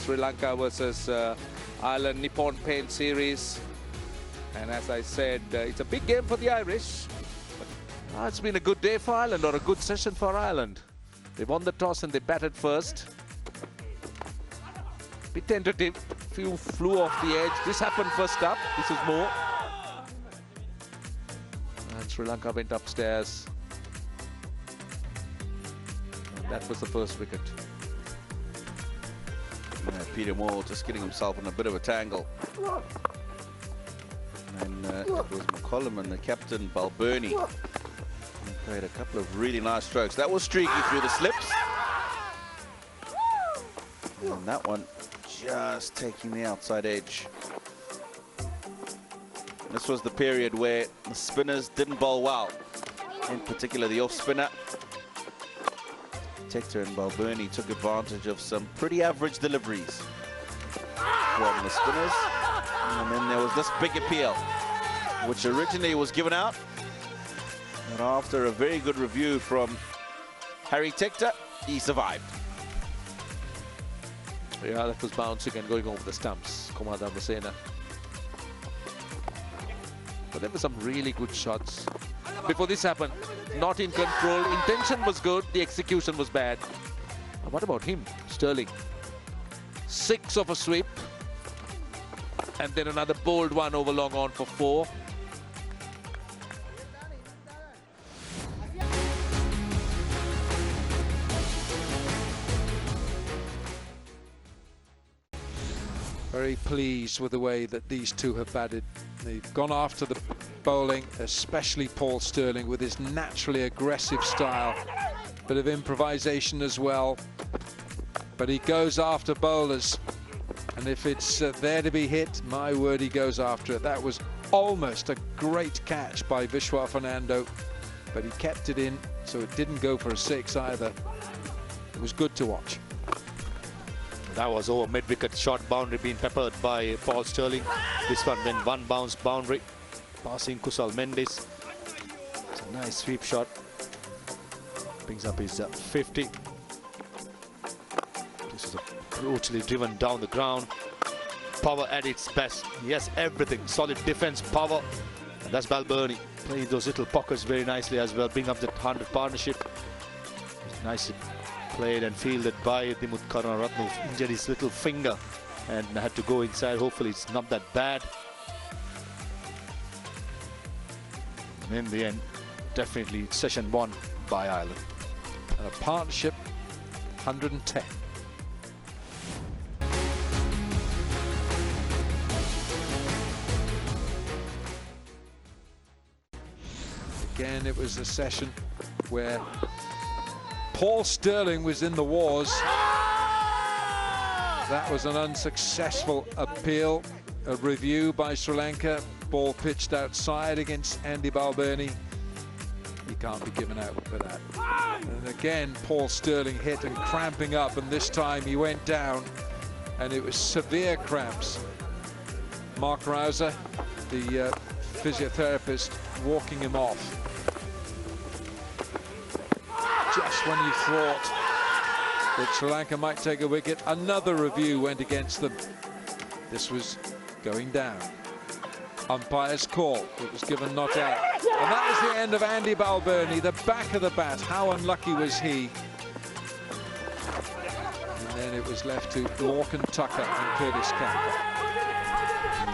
Sri Lanka versus Ireland Nippon Paint Series. And as I said, it's a big game for the Irish. But, it's been a good day for Ireland, or a good session for Ireland. They won the toss and they batted first. Bit tentative, few flew off the edge. This happened first up, this is more. And Sri Lanka went upstairs. And that was the first wicket. Yeah, Peter Moore just getting himself in a bit of a tangle. And it was McCollum and the captain, Balbirnie. He played a couple of really nice strokes. That was streaky through the slips. And that one just taking the outside edge. This was the period where the spinners didn't bowl well. In particular, the off spinner. Tector and Balbirnie took advantage of some pretty average deliveries from the spinners. And then there was this big appeal, which originally was given out. But after a very good review from Harry Tector, he survived. Yeah, that was bouncing and going over the stumps. Kumar Dhammasena. But there were some really good shots. Before this happened, not in control. Intention was good, the execution was bad. And what about him, Sterling? 6 of a sweep. And then another bold one over long on for 4. Very pleased with the way that these two have batted. They've gone after the bowling, especially Paul Sterling with his naturally aggressive style. Bit of improvisation as well. But he goes after bowlers. And if it's there to be hit, my word, he goes after it. That was almost a great catch by Vishwa Fernando. But he kept it in, so it didn't go for a 6 either. It was good to watch. That was over mid-wicket, short boundary being peppered by Paul Sterling. This one then one bounce boundary, passing Kusal Mendes. It's a nice sweep shot. Brings up his 50. This is brutally driven down the ground. Power at its best. He has everything. Solid defense, power. And that's Balbirnie playing those little pockets very nicely as well. Bring up the 100 partnership. It's nicely played and fielded by Dimut Karunaratne. Injured his little finger and had to go inside. Hopefully it's not that bad. And in the end, definitely session won by Ireland. And a partnership, 110. Again, it was a session where Paul Sterling was in the wars. That was an unsuccessful appeal. A review by Sri Lanka. Ball pitched outside against Andy Balbirnie. He can't be given out for that. And again, Paul Sterling hit and cramping up, and this time he went down, and it was severe cramps. Mark Rouser, the physiotherapist, walking him off. Just when you thought that Sri Lanka might take a wicket, another review went against them. This was going down. Umpire's call. It was given not out. And that was the end of Andy Balbirnie, the back of the bat. How unlucky was he? And then it was left to Lorcan Tucker and Curtis Campbell.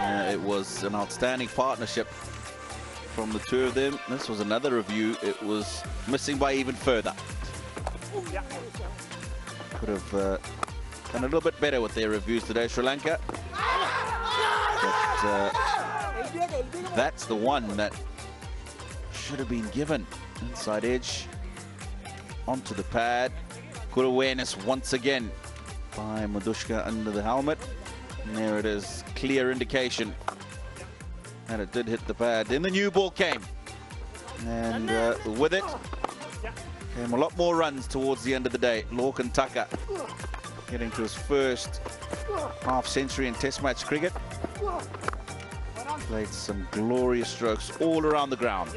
Yeah, it was an outstanding partnership from the two of them. This was another review. It was missing by even further. Could have done a little bit better with their reviews today, Sri Lanka. But that's the one that should have been given. Inside edge, onto the pad. Good awareness once again by Madushka under the helmet. And there it is, clear indication. And it did hit the pad. Then the new ball came. And with it came a lot more runs towards the end of the day. Lorcan Tucker getting to his first half-century in Test match cricket. Played some glorious strokes all around the ground.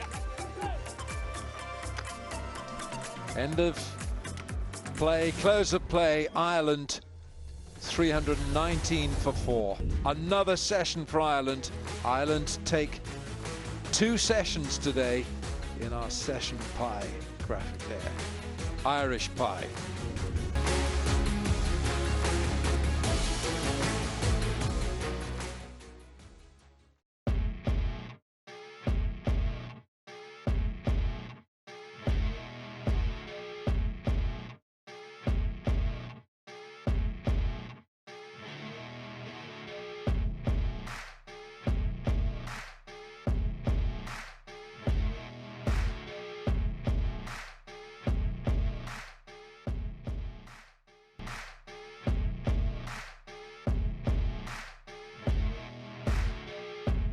End of play, close of play. Ireland 319 for 4. Another session for Ireland. Ireland take 2 sessions today in our session pie graphic there. Irish pie.